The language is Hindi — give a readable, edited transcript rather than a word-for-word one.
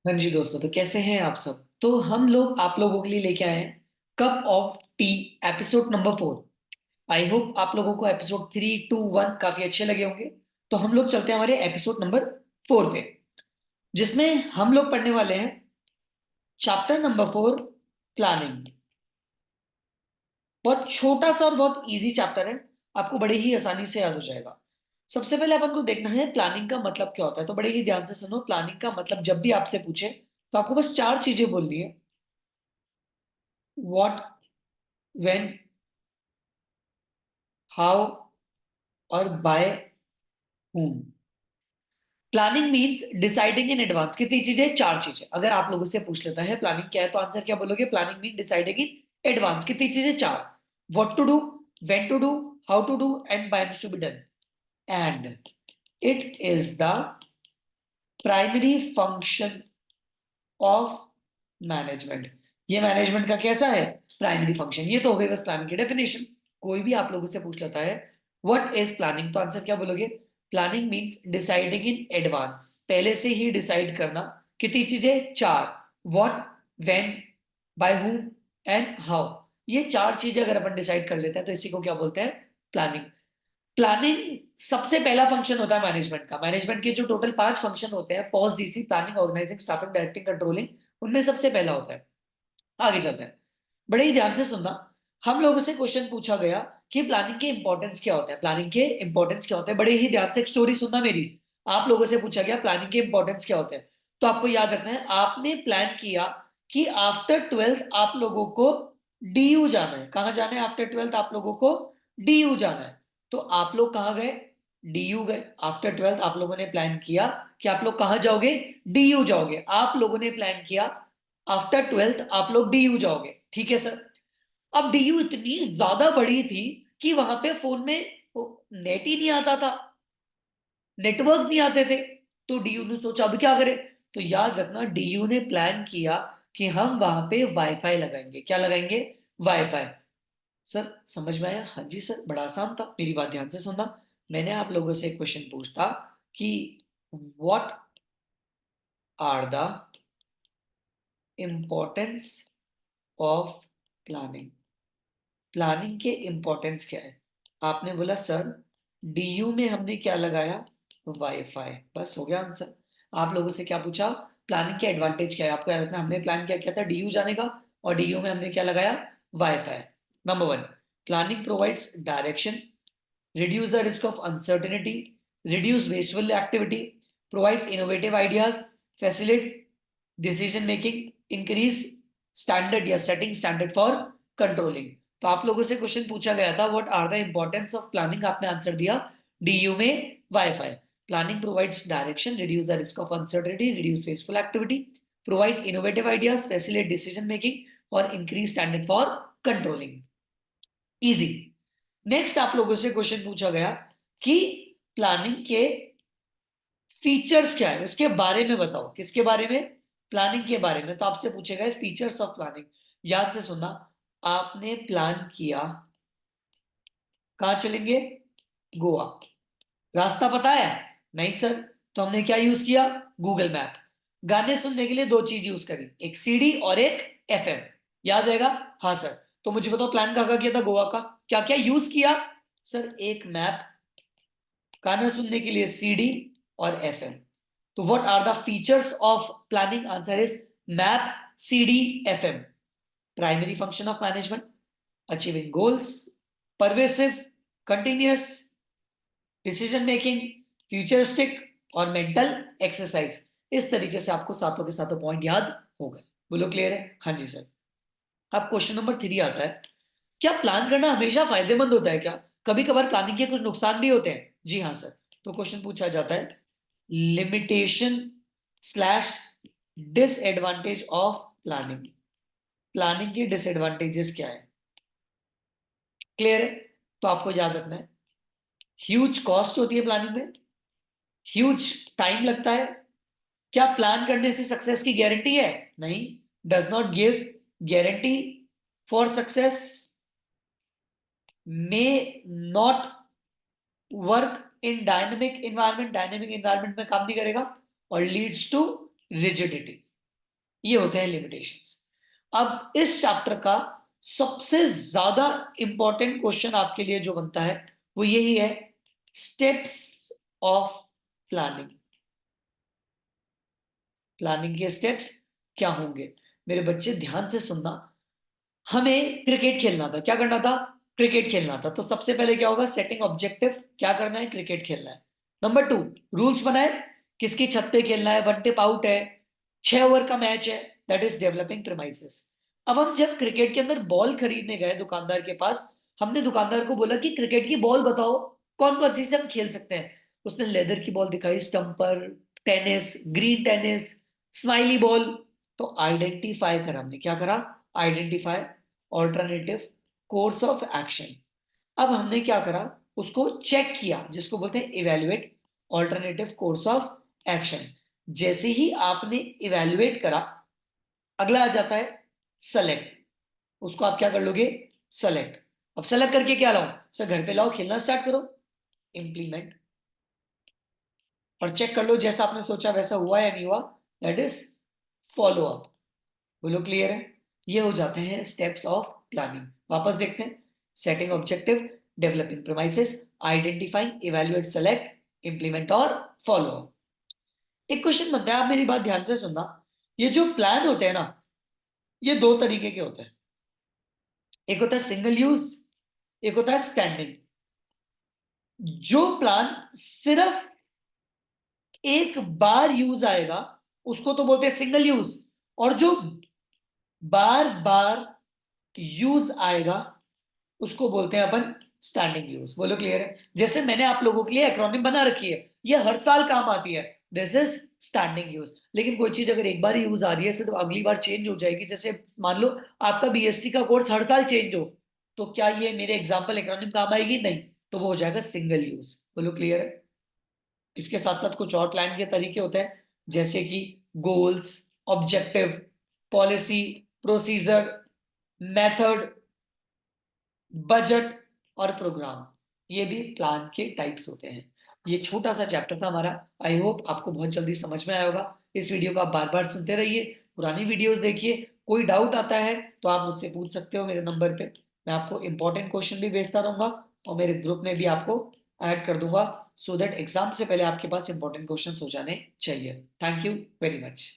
हाँ जी दोस्तों, तो कैसे हैं आप सब। तो हम लोग आप लोगों के लिए लेके आए हैं cup of T episode number 4। I hope आप लोगों को एपिसोड 3, 2, 1 काफी अच्छे लगे होंगे। तो हम लोग चलते हैं हमारे एपिसोड नंबर 4 पे, जिसमें हम लोग पढ़ने वाले हैं चैप्टर नंबर 4, प्लानिंग। बहुत छोटा सा और बहुत इजी चैप्टर है, आपको बड़े ही आसानी से याद हो जाएगा। सबसे पहले अपन को देखना है प्लानिंग का मतलब क्या होता है। तो बड़े ही ध्यान से सुनो, प्लानिंग का मतलब जब भी आपसे पूछे तो आपको बस चार चीजें बोलनी है। व्हाट, व्हेन, हाउ और by whom। Planning means deciding in advance. कितनी चीजें? चार चीजें। अगर आप लोगों से पूछ लेता है प्लानिंग क्या है, तो आंसर क्या बोलोगे? Planning mean deciding in advance. कितनी चीजें? चार। What to do, when to do, how to do and by to be done. And it is the primary function of management. ये मैनेजमेंट का कैसा है? Primary function. ये तो हो गई बस प्लानिंग की डेफिनेशन। कोई भी आप लोगों से पूछ लेता है व्हाट इज प्लानिंग, तो आंसर क्या बोलोगे? Planning means deciding in advance, पहले से ही डिसाइड करना। कितनी चीजें? चार। What, when, bye whom and how. ये चार चीजें अगर अपन डिसाइड कर लेते हैं तो इसी को क्या बोलते हैं? प्लानिंग। प्लानिंग सबसे पहला फंक्शन होता है मैनेजमेंट का। मैनेजमेंट के जो टोटल 5 फंक्शन होते हैं, POS, DC, planning, organising, staffing, directing, controlling, उनमें सबसे पहला होता है। आगे चलते हैं, बड़े ही ध्यान से सुनना। हम लोगों से क्वेश्चन पूछा गया कि प्लानिंग के इंपॉर्टेंस क्या होते हैं। प्लानिंग के इंपॉर्टेंस क्या होते हैं? बड़े ही ध्यान से एक स्टोरी सुनना मेरी। आप लोगों से पूछा गया प्लानिंग के इंपॉर्टेंस क्या होते हैं, तो आपको याद रखना है आपने प्लान किया कि आफ्टर 12th आप लोगों को डीयू जाना है। कहां जाना है? आफ्टर 12th आप लोगों को डीयू जाना है। तो आप लोग कहां गए? डीयू गए। आफ्टर 12th आप लोगों ने प्लान किया कि आप लोग कहां जाओगे? डीयू जाओगे। आप लोगों ने प्लान किया आफ्टर 12th आप लोग डीयू जाओगे, ठीक है सर। अब डीयू इतनी ज्यादा बड़ी थी कि वहां पे फोन में नेट ही नहीं आता था, नेटवर्क नहीं आते थे। तो डीयू ने सोचा अब क्या करें। तो याद रखना डीयू ने प्लान किया कि हम वहां पे वाईफाई लगाएंगे। क्या लगाएंगे? वाईफाई। सर समझ में आया? हाँ जी सर, बड़ा आसान था। मेरी बात ध्यान से सुनना। मैंने आप लोगों से एक क्वेश्चन पूछता कि what are the importance of planning. Planning के इंपॉर्टेंस क्या है? आपने बोला सर डीयू में हमने क्या लगाया? वाईफाई। बस हो गया आंसर। आप लोगों से क्या पूछा? प्लानिंग के एडवांटेज क्या है? आपको याद रखना हमने प्लान क्या किया था? डीयू जाने का। और डीयू में हमने क्या लगाया? Wifi. Number 1, planning provides direction, reduce the risk of uncertainty, reduce wasteful activity, provide innovative ideas, facilitate decision making, increase standard या setting standard for controlling। तो आप लोगों से क्वेश्चन पूछा गया था what are the importance of planning, आपने आंसर दिया डीयू में wifi. Planning provides direction, reduce the risk of uncertainty, reduce wasteful activity, provide innovative ideas, facilitate decision making और increase standard for controlling. Easy. Next आप लोगों से क्वेश्चन पूछा गया कि प्लानिंग के फीचर्स क्या है, उसके बारे में बताओ। किसके बारे में? प्लानिंग के बारे में। तो आपसे पूछे गए फीचर्स ऑफ प्लानिंग। याद से सुनना। आपने प्लान किया कहां चलेंगे? गोवा। रास्ता पता है? नहीं सर। तो हमने क्या यूज किया? Google map. गाने सुनने के लिए दो चीज यूज करी, एक सीडी और एक एफएम। याद रहेगा? हाँ सर। तो मुझे बताओ प्लान कहाँ का किया था? गोवा का। क्या क्या यूज किया? सर एक मैप, गाना सुनने के लिए सीडी और एफएम। तो what are the features of planning? Answer is map, CD, FM. Primary function of management, achieving goals, pervasive, continuous, decision making, futuristic और मेंटल एक्सरसाइज। इस तरीके से आपको सातों के सातों पॉइंट याद हो गए। बोलो क्लियर है? हाँ जी सर। अब क्वेश्चन नंबर 3 आता है, क्या प्लान करना हमेशा फायदेमंद होता है क्या? कभी कभार प्लानिंग के कुछ नुकसान भी होते हैं। जी हाँ सर। तो क्वेश्चन पूछा जाता है limitation slash disadvantage of planning. Planning के डिसएडवांटेजेस क्या है? क्लियर है? तो आपको याद रखना है ह्यूज कॉस्ट होती है प्लानिंग में, ह्यूज टाइम लगता है। क्या प्लान करने से सक्सेस की गारंटी है? नहीं। Does not give guarantee for success, may not work in dynamic environment, dynamic environment में काम नहीं करेगा, और लीड्स टू रिजिडिटी। ये होते हैं लिमिटेशंस। अब इस चैप्टर का सबसे ज्यादा इंपॉर्टेंट क्वेश्चन आपके लिए जो बनता है वो यही है, स्टेप्स ऑफ प्लानिंग। प्लानिंग के स्टेप्स क्या होंगे? मेरे बच्चे ध्यान से सुनना। हमें क्रिकेट खेलना था, क्या करना था? क्रिकेट खेलना था। तो सबसे पहले क्या होगा? सेटिंग ऑब्जेक्टिव, क्या करना है? क्रिकेट खेलना है। नंबर 2, रूल्स बनाए, किसकी छत पे खेलना है, वन टिप आउट है, 6 ओवर का मैच है, दैट इज डेवलपिंग प्रीमाइसेस। अब हम जब क्रिकेट के अंदर बॉल खरीदने गए दुकानदार के पास, हमने दुकानदार को बोला कि क्रिकेट की बॉल बताओ, कौन कौन सी हम खेल सकते हैं। उसने लेदर की बॉल दिखाई, stumper, tennis, green tennis, smiley ball. तो आइडेंटिफाई करा हमने, क्या करा? Identify alternative course of action. अब हमने क्या करा? उसको चेक किया, जिसको बोलते हैं evaluate alternative course of action. जैसे ही आपने इवेल्युएट करा, अगला आ जाता है सेलेक्ट। उसको आप क्या कर लोगे? सेलेक्ट। अब सेलेक्ट करके क्या लाओ? सर घर पे लाओ, खेलना स्टार्ट करो। इंप्लीमेंट, और चेक कर लो जैसा आपने सोचा वैसा हुआ या नहीं हुआ, दैट इज फॉलो अप। बोलो क्लियर है? ये हो जाते हैं स्टेप्स ऑफ प्लानिंग। वापस देखते हैं, setting objective, developing premises, identifying, evaluate, select, implement और फॉलो। एक क्वेश्चन बनता है, आप मेरी बात ध्यान से सुनना। ये जो प्लान होते हैं ना, ये दो तरीके के होते हैं। एक होता है सिंगल यूज, एक होता है स्टैंडिंग। जो प्लान सिर्फ एक बार यूज आएगा उसको तो बोलते हैं सिंगल यूज, और जो बार बार यूज आएगा उसको बोलते हैं अपन स्टैंडिंग यूज। बोलो क्लियर है? जैसे मैंने आप लोगों के लिए एक्रोनिम बना रखी है, ये हर साल काम आती है, दिस इज स्टैंडिंग यूज। लेकिन कोई चीज अगर एक बार ही यूज आ रही है तो अगली बार चेंज हो जाएगी। जैसे मान लो आपका बीएसटी का कोर्स हर साल चेंज हो, तो क्या ये मेरे एग्जाम्पल एक्रोनिम काम आएगी? नहीं, तो वो हो जाएगा सिंगल यूज। बोलो क्लियर है? इसके साथ साथ कुछ और प्लान के तरीके होते हैं, जैसे कि goals, objective, policy, procedure, method, budget और प्रोग्राम। ये भी प्लान के टाइप्स होते हैं। ये छोटा सा चैप्टर था हमारा। आई होप आपको बहुत जल्दी समझ में आया होगा। इस वीडियो को आप बार बार सुनते रहिए, पुरानी वीडियोस देखिए। कोई डाउट आता है तो आप मुझसे पूछ सकते हो मेरे नंबर पे। मैं आपको इंपॉर्टेंट क्वेश्चन भी भेजता रहूंगा और मेरे ग्रुप में भी आपको ऐड कर दूंगा, सो दैट एग्जाम से पहले आपके पास इंपॉर्टेंट क्वेश्चन हो जाने चाहिए। Thank you very much.